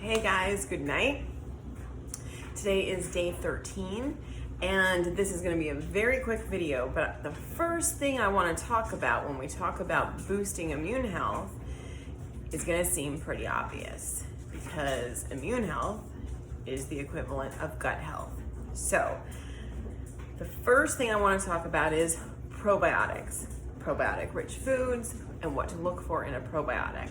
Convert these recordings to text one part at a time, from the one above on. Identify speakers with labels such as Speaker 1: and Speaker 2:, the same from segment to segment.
Speaker 1: Hey guys, good night. Today is day 13 and this is going to be a very quick video, but the first thing I want to talk about when we talk about boosting immune health is going to seem pretty obvious because immune health is the equivalent of gut health. So the first thing I want to talk about is probiotics, probiotic rich foods, and what to look for in a probiotic.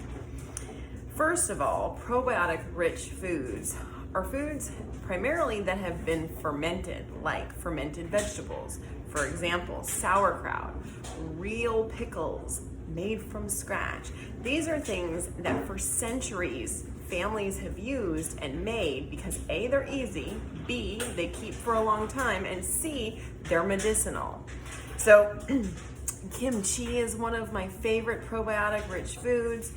Speaker 1: First of all, probiotic rich foods are foods primarily that have been fermented, like fermented vegetables. For example, sauerkraut, real pickles made from scratch. These are things that for centuries families have used and made because A, they're easy, B, they keep for a long time, and C, they're medicinal. So kimchi is one of my favorite probiotic rich foods.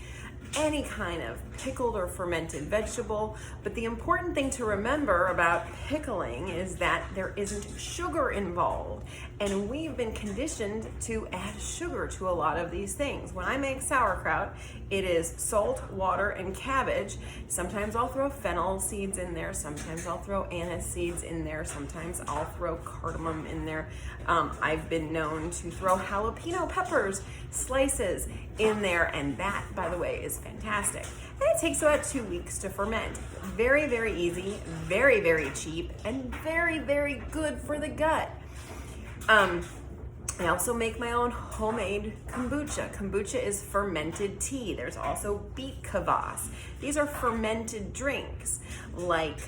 Speaker 1: Any kind of pickled or fermented vegetable. But the important thing to remember about pickling is that there isn't sugar involved. And we've been conditioned to add sugar to a lot of these things. When I make sauerkraut, it is salt, water, and cabbage. Sometimes I'll throw fennel seeds in there. Sometimes I'll throw anise seeds in there. Sometimes I'll throw cardamom in there. I've been known to throw jalapeno peppers, slices in there. And that, by the way, is fantastic. And it takes about 2 weeks to ferment. Very, very easy, very, very cheap, and very, very good for the gut. I also make my own homemade kombucha. Kombucha is fermented tea. There's also beet kvass. These are fermented drinks like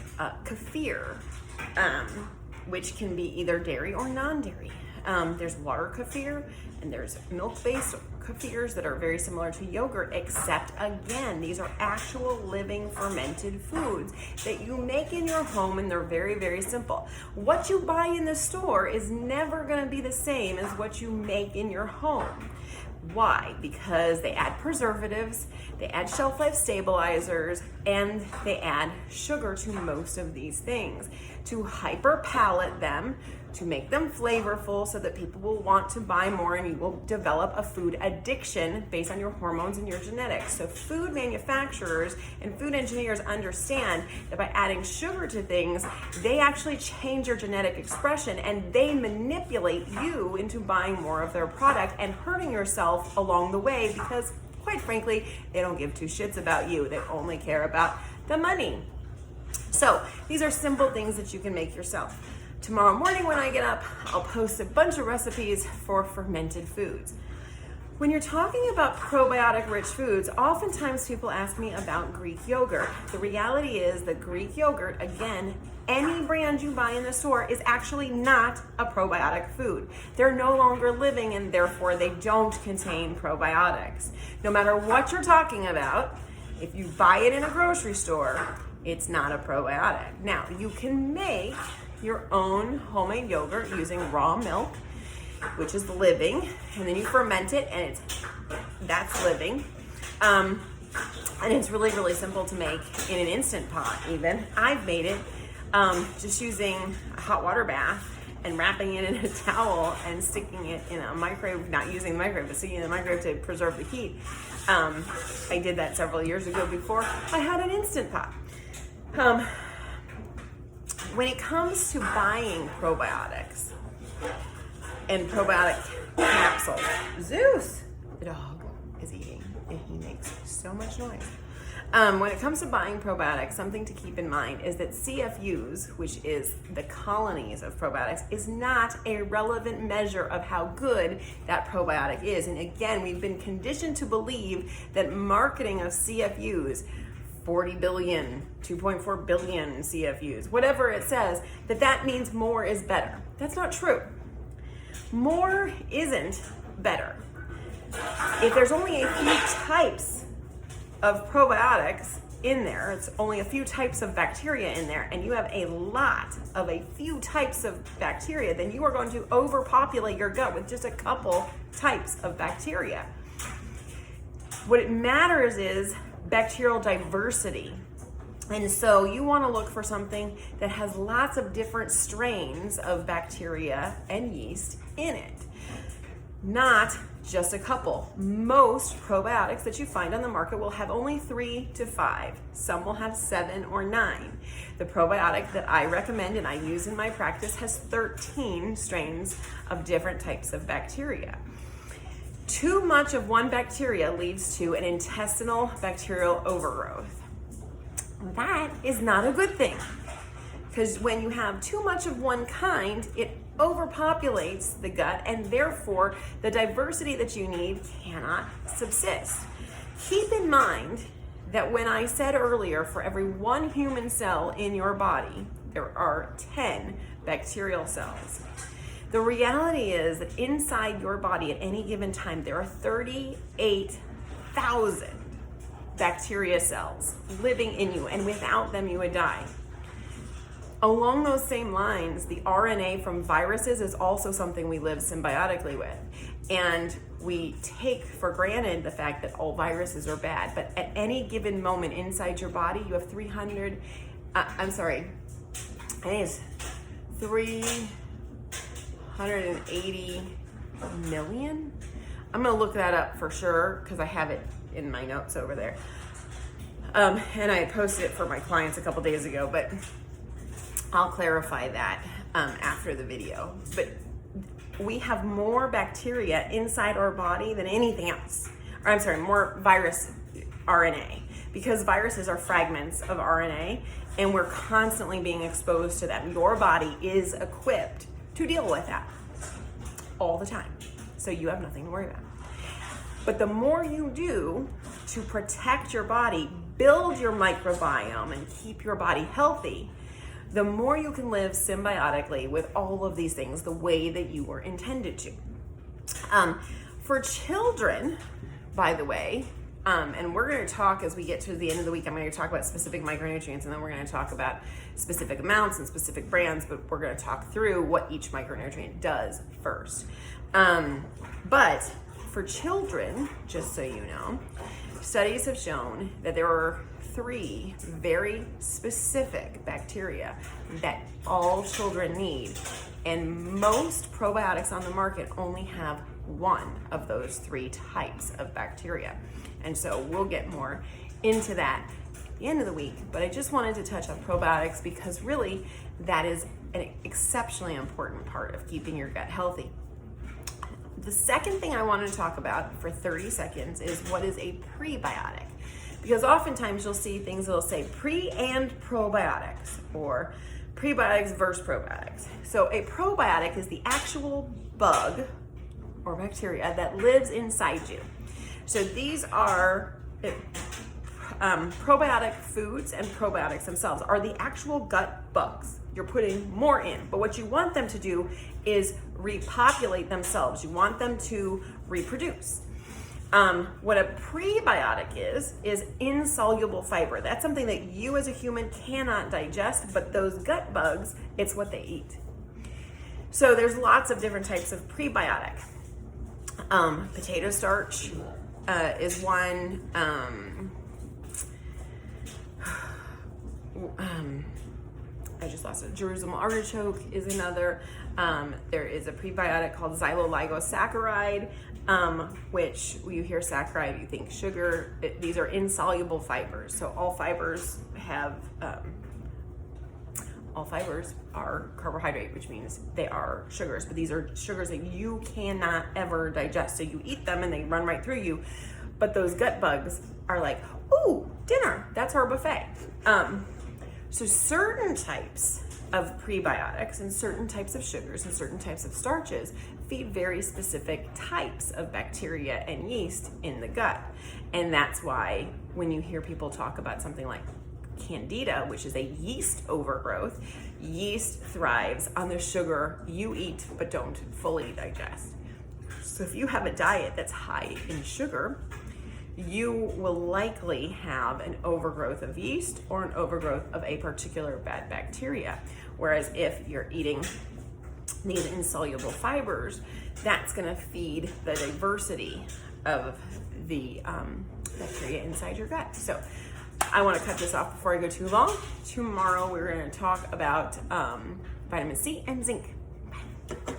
Speaker 1: kefir, which can be either dairy or non-dairy. There's water kefir and there's milk-based kefirs that are very similar to yogurt, except again, these are actual living fermented foods that you make in your home, and they're very, very simple. What you buy in the store is never going to be the same as what you make in your home. Why? Because they add preservatives, they add shelf life stabilizers, and they add sugar to most of these things to hyper palate them, to make them flavorful so that people will want to buy more and you will develop a food addiction based on your hormones and your genetics. So food manufacturers and food engineers understand that by adding sugar to things, they actually change your genetic expression and they manipulate you into buying more of their product and hurting yourself along the way because, quite frankly, they don't give two shits about you. They only care about the money. So these are simple things that you can make yourself. Tomorrow morning when I get up, I'll post a bunch of recipes for fermented foods. When you're talking about probiotic rich foods, oftentimes people ask me about Greek yogurt. The reality is that Greek yogurt, again, any brand you buy in the store is actually not a probiotic food. They're no longer living and therefore they don't contain probiotics. No matter what you're talking about, if you buy it in a grocery store, it's not a probiotic. Now, you can make your own homemade yogurt using raw milk, which is living, and then you ferment it and that's living. And it's really, really simple to make in an Instant Pot even. I've made it just using a hot water bath and wrapping it in a towel and sticking it in a microwave, not using the microwave, but sticking it in the microwave to preserve the heat. I did that several years ago before I had an Instant Pot. When it comes to buying probiotics and probiotic capsules, Zeus, the dog, is eating and he makes so much noise. When it comes to buying probiotics, something to keep in mind is that CFUs, which is the colonies of probiotics, is not a relevant measure of how good that probiotic is. And again, we've been conditioned to believe that marketing of CFUs, 40 billion, 2.4 billion CFUs, whatever it says, that means more is better. That's not true. More isn't better. If there's only a few types of probiotics in there, it's only a few types of bacteria in there, and you have a lot of a few types of bacteria, then you are going to overpopulate your gut with just a couple types of bacteria. What it matters is bacterial diversity. And so you want to look for something that has lots of different strains of bacteria and yeast in it, not just a couple. Most probiotics that you find on the market will have only 3 to 5. Some will have 7 or 9. The probiotic that I recommend and I use in my practice has 13 strains of different types of bacteria. Too much of one bacteria leads to an intestinal bacterial overgrowth. That is not a good thing, because when you have too much of one kind, it overpopulates the gut, and therefore the diversity that you need cannot subsist. Keep in mind that when I said earlier, for every 1 human cell in your body, there are 10 bacterial cells. The reality is that inside your body at any given time, there are 38,000 bacteria cells living in you, and without them you would die. Along those same lines, the RNA from viruses is also something we live symbiotically with. And we take for granted the fact that all viruses are bad, but at any given moment inside your body, you have 380 million? I'm gonna look that up for sure because I have it in my notes over there. And I posted it for my clients a couple days ago, but I'll clarify that after the video. But we have more bacteria inside our body than anything else. Or I'm sorry, more virus RNA, because viruses are fragments of RNA and we're constantly being exposed to them. Your body is equipped to deal with that all the time. So you have nothing to worry about. But the more you do to protect your body, build your microbiome, and keep your body healthy, the more you can live symbiotically with all of these things the way that you were intended to. For children, by the way, and we're going to talk as we get to the end of the week, I'm going to talk about specific micronutrients, and then we're going to talk about specific amounts and specific brands, but we're going to talk through what each micronutrient does first. But for children, just so you know, studies have shown that there are 3 very specific bacteria that all children need, and most probiotics on the market only have 1 of those 3 types of bacteria. And so we'll get more into that at the end of the week, but I just wanted to touch on probiotics because really that is an exceptionally important part of keeping your gut healthy. The second thing I want to talk about for 30 seconds is what is a prebiotic. Because oftentimes you'll see things that'll say pre and probiotics, or prebiotics versus probiotics. So a probiotic is the actual bug or bacteria that lives inside you. So these are probiotic foods, and probiotics themselves are the actual gut bugs. You're putting more in, but what you want them to do is repopulate themselves. You want them to reproduce. What a prebiotic is insoluble fiber. That's something that you as a human cannot digest, but those gut bugs, it's what they eat. So there's lots of different types of prebiotic. Potato starch is one. I just lost it. Jerusalem artichoke is another. There is a prebiotic called xylolignosaccharide, which when you hear saccharide, you think sugar. These are insoluble fibers. So all fibers are carbohydrate, which means they are sugars, but these are sugars that you cannot ever digest. So you eat them and they run right through you. But those gut bugs are like, ooh, dinner, that's our buffet. So certain types of prebiotics and certain types of sugars and certain types of starches feed very specific types of bacteria and yeast in the gut. And that's why when you hear people talk about something like candida, which is a yeast overgrowth, yeast thrives on the sugar you eat but don't fully digest. So if you have a diet that's high in sugar, you will likely have an overgrowth of yeast or an overgrowth of a particular bad bacteria. Whereas if you're eating these insoluble fibers, that's going to feed the diversity of the bacteria inside your gut. So I want to cut this off before I go too long. Tomorrow we're going to talk about vitamin C and zinc. Bye.